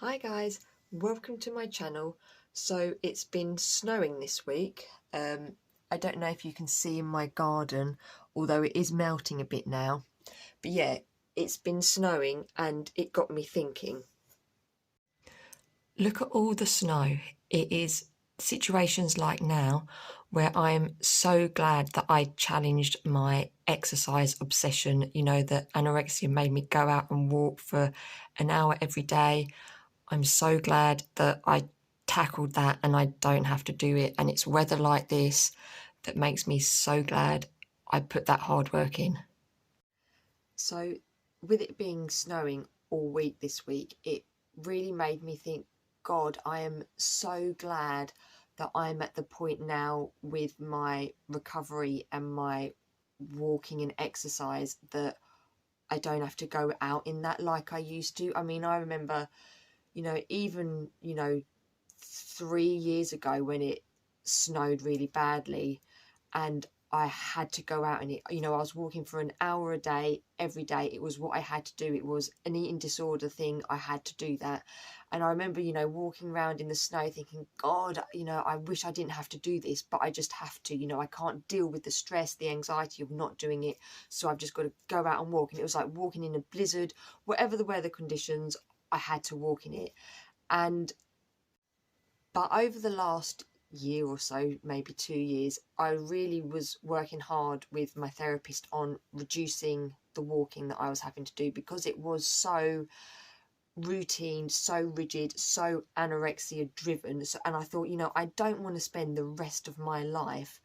Hi guys, welcome to my channel. So it's been snowing this week. I don't know if you can see in my garden, although it is melting a bit now. But yeah, it's been snowing and it got me thinking. Look at all the snow. It is situations like now where I'm so glad that I challenged my exercise obsession. You know, that anorexia made me go out and walk for an hour every day. I'm so glad that I tackled that and I don't have to do it. And it's weather like this that makes me so glad I put that hard work in. So with it being snowing all week this week, it really made me think, God, I am so glad that I'm at the point now with my recovery and my walking and exercise that I don't have to go out in that like I used to. I mean, I remember, even, 3 years ago when it snowed really badly and I had to go out and I was walking for an hour a day, every day. It was what I had to do. It was an eating disorder thing. I had to do that. And I remember, walking around in the snow thinking, God, I wish I didn't have to do this, but I just have to, I can't deal with the stress, the anxiety of not doing it. So I've just got to go out and walk. And it was like walking in a blizzard, whatever the weather conditions, I had to walk in it. But over the last year or so, maybe 2 years, I really was working hard with my therapist on reducing the walking that I was having to do because it was so routine, so rigid, so anorexia driven. And I thought, I don't want to spend the rest of my life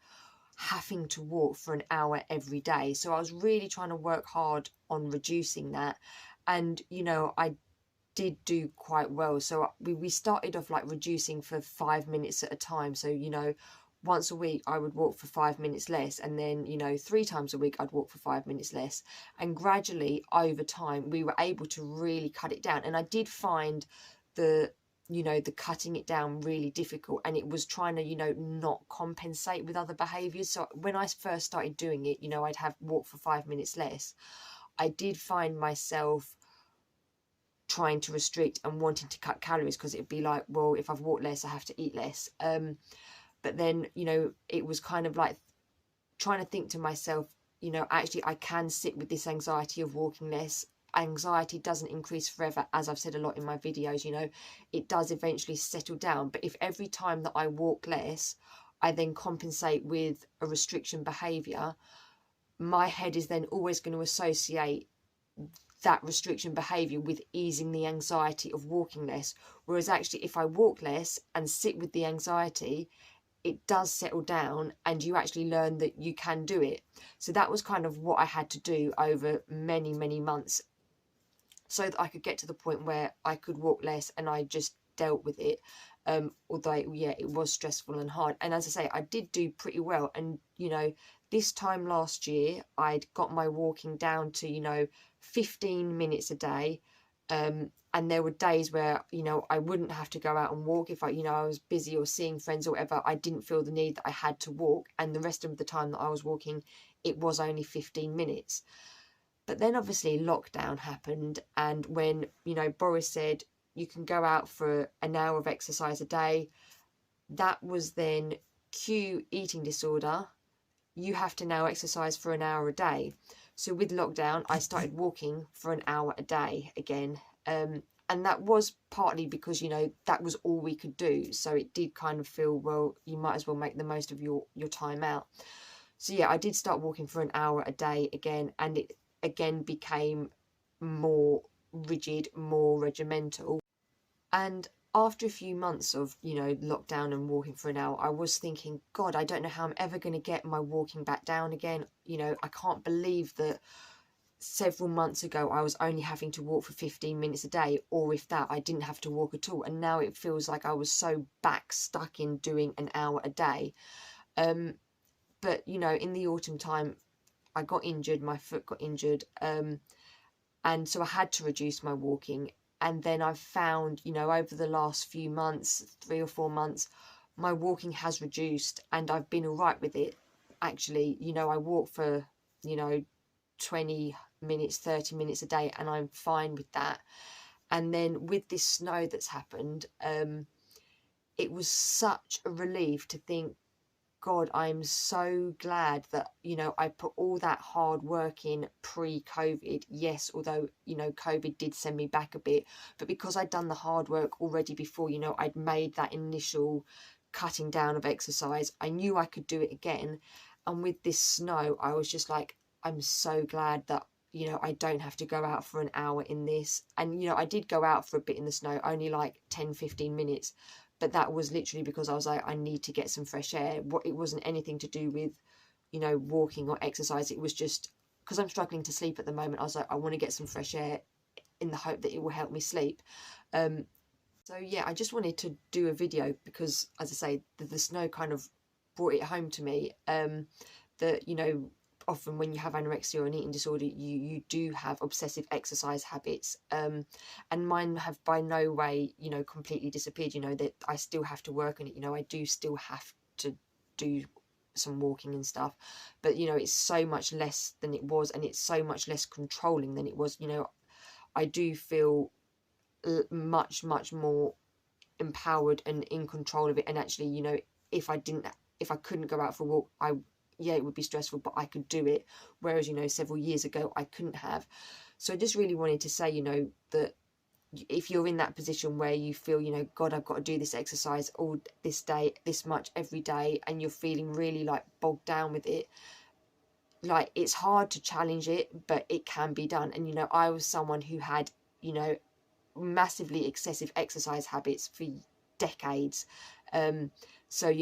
having to walk for an hour every day. So I was really trying to work hard on reducing that. And, I did do quite well. So we started off like reducing for 5 minutes at a time. So, once a week I would walk for 5 minutes less, and then, 3 times a week I'd walk for 5 minutes less. And gradually over time we were able to really cut it down. And I did find the cutting it down really difficult, and it was trying to, not compensate with other behaviors. So when I first started doing it, I'd have walk for 5 minutes less. I did find myself trying to restrict and wanting to cut calories because it'd be like, well, if I've walked less I have to eat less. But then, it was kind of like trying to think to myself, actually I can sit with this anxiety of walking less. Anxiety doesn't increase forever, as I've said a lot in my videos. It does eventually settle down. But if every time that I walk less I then compensate with a restriction behavior, my head is then always going to associate that restriction behavior with easing the anxiety of walking less. Whereas actually, if I walk less and sit with the anxiety, it does settle down and you actually learn that you can do it. So that was kind of what I had to do over many, many months so that I could get to the point where I could walk less, and I just dealt with it. Although, it was stressful and hard. And as I say, I did do pretty well. And, this time last year, I'd got my walking down to, 15 minutes a day. And there were days where, I wouldn't have to go out and walk. If I was busy or seeing friends or whatever, I didn't feel the need that I had to walk. And the rest of the time that I was walking, it was only 15 minutes. But then obviously lockdown happened. And when, Boris said, you can go out for an hour of exercise a day, that was then cue eating disorder. You have to now exercise for an hour a day. So with lockdown, I started walking for an hour a day again. And that was partly because, that was all we could do. So it did kind of feel, well, you might as well make the most of your time out. So yeah, I did start walking for an hour a day again. And it again became more rigid, more regimental. And after a few months of, lockdown and walking for an hour, I was thinking, God, I don't know how I'm ever going to get my walking back down again. I can't believe that several months ago I was only having to walk for 15 minutes a day, or if that, I didn't have to walk at all. And now it feels like I was so stuck in doing an hour a day. But, in the autumn time, I got injured, my foot got injured. And so I had to reduce my walking. And then I've found, over the last few months, 3 or 4 months, my walking has reduced and I've been all right with it. Actually, I walk for, 20 minutes, 30 minutes a day, and I'm fine with that. And then with this snow that's happened, it was such a relief to think, God, I'm so glad that, I put all that hard work in pre-COVID. Yes, although, COVID did send me back a bit, but because I'd done the hard work already before, I'd made that initial cutting down of exercise, I knew I could do it again. And with this snow, I was just like, I'm so glad that, I don't have to go out for an hour in this. And, I did go out for a bit in the snow, only like 10-15 minutes. But that was literally because I was like, I need to get some fresh air. It wasn't anything to do with, walking or exercise. It was just because I'm struggling to sleep at the moment. I was like, I want to get some fresh air in the hope that it will help me sleep. So yeah, I just wanted to do a video because, as I say, the snow kind of brought it home to me, that, often when you have anorexia or an eating disorder, you do have obsessive exercise habits, and mine have by no way, completely disappeared. That I still have to work on it. I do still have to do some walking and stuff, but it's so much less than it was, and it's so much less controlling than it was. I do feel much more empowered and in control of it. And actually, if I couldn't go out for a walk, it would be stressful, but I could do it. Whereas, several years ago, I couldn't have. So I just really wanted to say, that if you're in that position where you feel, God, I've got to do this exercise all this day, this much every day, and you're feeling really like bogged down with it, like it's hard to challenge it, but it can be done. And, I was someone who had, massively excessive exercise habits for decades. So,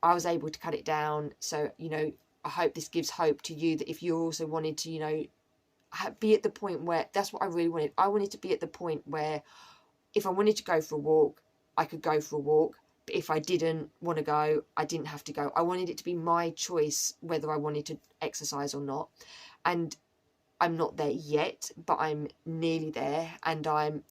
I was able to cut it down. So, I hope this gives hope to you that if you also wanted to, be at the point where, that's what I really wanted. I wanted to be at the point where if I wanted to go for a walk, I could go for a walk. But if I didn't want to go, I didn't have to go. I wanted it to be my choice whether I wanted to exercise or not. And I'm not there yet, but I'm nearly there. And I'm,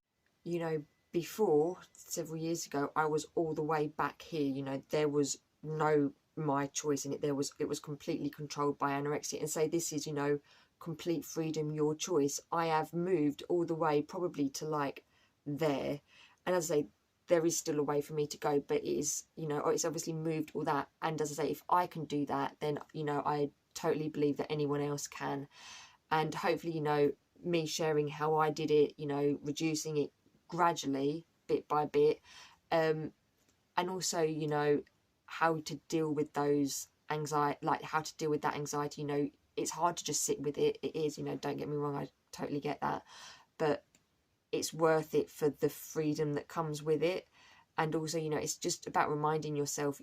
before, several years ago, I was all the way back here. There was no my choice in it. It was completely controlled by anorexia. And say this is, complete freedom, your choice. I have moved all the way probably to like there. And as I say, there is still a way for me to go, but it is, it's obviously moved all that. And as I say, if I can do that, then, I totally believe that anyone else can. And hopefully, me sharing how I did it, reducing it gradually, bit by bit, and also, how to deal with those anxiety, like how to deal with that anxiety. It's hard to just sit with it. It is, don't get me wrong, I totally get that, but it's worth it for the freedom that comes with it. And also, it's just about reminding yourself,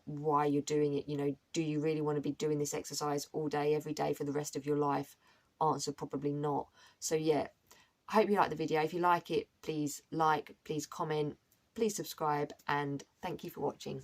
why you're doing it. Do you really want to be doing this exercise all day, every day for the rest of your life? Answer, probably not. So yeah, I hope you like the video. If you like it, please like, please comment, please subscribe, and thank you for watching.